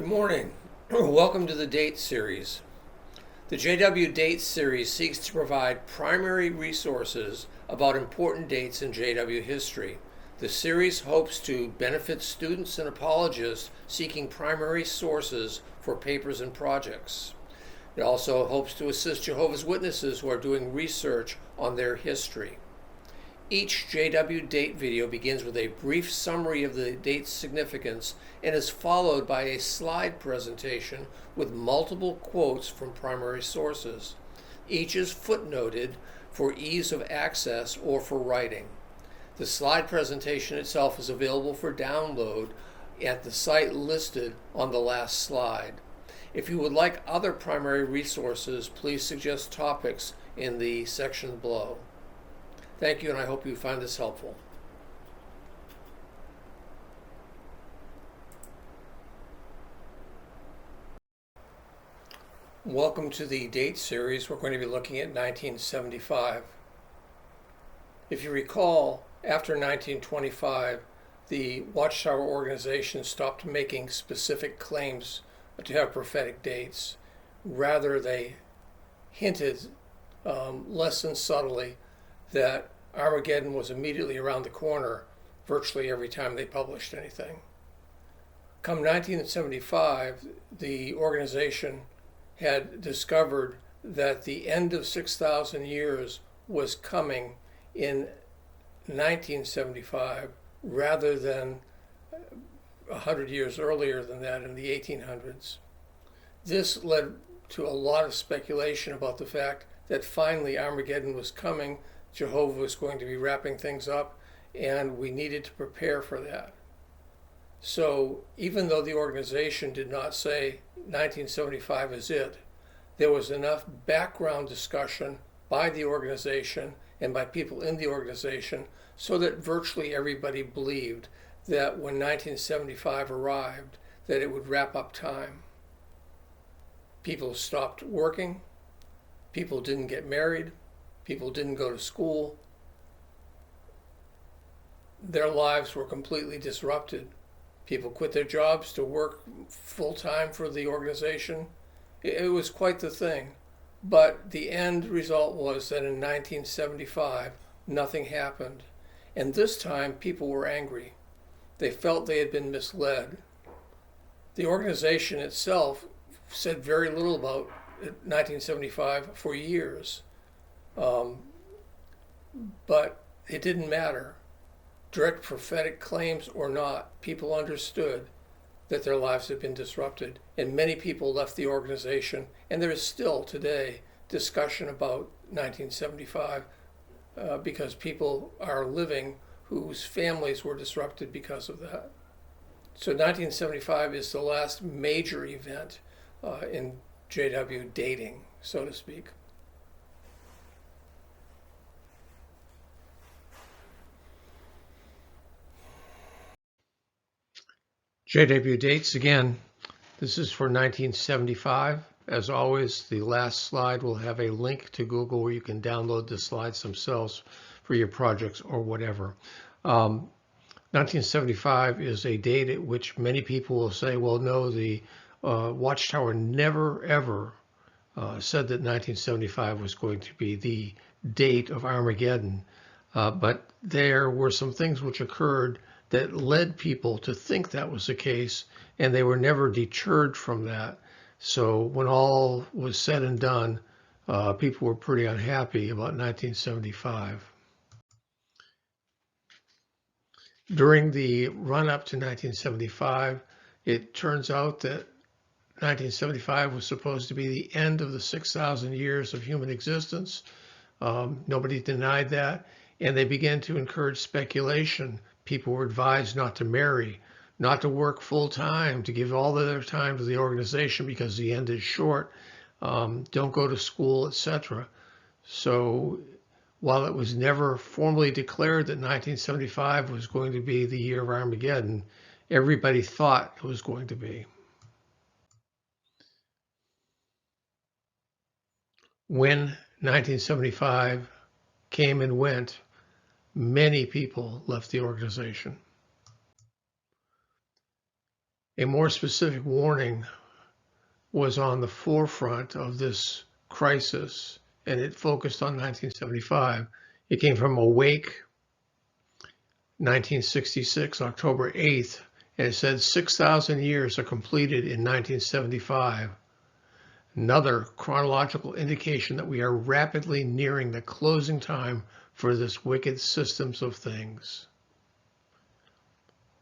Good morning. Welcome to the Date Series. The JW Date Series seeks to provide primary resources about important dates in JW history. The series hopes to benefit students and apologists seeking primary sources for papers and projects. It also hopes to assist Jehovah's Witnesses who are doing research on their history. Each JW date video begins with a brief summary of the date's significance and is followed by a slide presentation with multiple quotes from primary sources. Each is footnoted for ease of access or for writing. The slide presentation itself is available for download at the site listed on the last slide. If you would like other primary resources, please suggest topics in the section below. Thank you, and I hope you find this helpful. Welcome to the date series. We're going to be looking at 1975. If you recall, after 1925, the Watchtower organization stopped making specific claims to have prophetic dates. Rather, they hinted less than subtly that Armageddon was immediately around the corner virtually every time they published anything. Come 1975, the organization had discovered that the end of 6,000 years was coming in 1975 rather than 100 years earlier than that in the 1800s. This led to a lot of speculation about the fact that finally Armageddon was coming, Jehovah was going to be wrapping things up, and we needed to prepare for that. So even though the organization did not say 1975 is it, there was enough background discussion by the organization and by people in the organization so that virtually everybody believed that when 1975 arrived, that it would wrap up time. People stopped working, people didn't get married, people didn't go to school. Their lives were completely disrupted. People quit their jobs to work full-time for the organization. It was quite the thing. But the end result was that in 1975, nothing happened. And this time, people were angry. They felt they had been misled. The organization itself said very little about 1975 for years. But it didn't matter. Direct prophetic claims or not, people understood that their lives had been disrupted. And many people left the organization, and there is still today discussion about 1975 because people are living whose families were disrupted because of that. So 1975 is the last major event in JW dating, so to speak. JW dates again. This is for 1975. As always, the last slide will have a link to Google where you can download the slides themselves for your projects or whatever. 1975 is a date at which many people will say, well, no, the Watchtower never, ever said that 1975 was going to be the date of Armageddon. But there were some things which occurred that led people to think that was the case, and they were never deterred from that. So when all was said and done, people were pretty unhappy about 1975. During the run-up to 1975, it turns out that 1975 was supposed to be the end of the 6,000 years of human existence. Nobody denied that, and they began to encourage speculation. People were advised not to marry, not to work full time, to give all of their time to the organization because the end is short, don't go to school, etc. So while it was never formally declared that 1975 was going to be the year of Armageddon, everybody thought it was going to be. When 1975 came and went, many people left the organization. A more specific warning was on the forefront of this crisis, and it focused on 1975. It came from Awake, 1966, October 8th, and it said 6,000 years are completed in 1975. Another chronological indication that we are rapidly nearing the closing time for this wicked systems of things.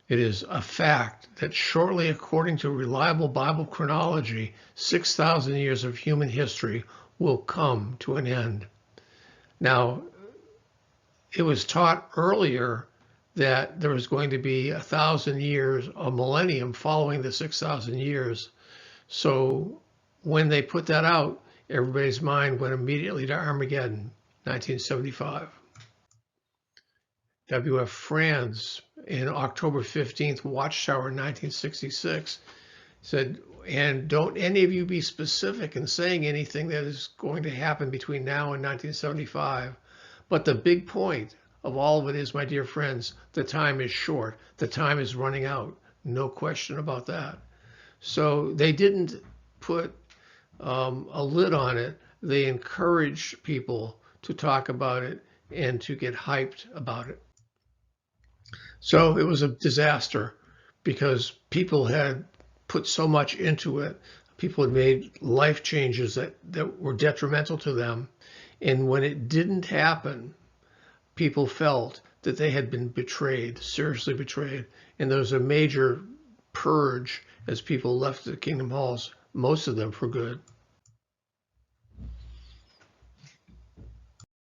It is a fact that shortly, according to reliable Bible chronology, 6,000 years of human history will come to an end. Now, it was taught earlier that there was going to be 1,000 years, a millennium following the 6,000 years. So when they put that out, everybody's mind went immediately to Armageddon, 1975. W.F. Franz, in October 15th, Watchtower, 1966, said, and don't any of you be specific in saying anything that is going to happen between now and 1975. But the big point of all of it is, my dear friends, the time is short. The time is running out. No question about that. So they didn't put a lid on it. They encouraged people to talk about it and to get hyped about it. So it was a disaster because people had put so much into it. People had made life changes that were detrimental to them. And when it didn't happen, people felt that they had been betrayed, seriously betrayed. And there was a major purge as people left the Kingdom Halls, most of them for good.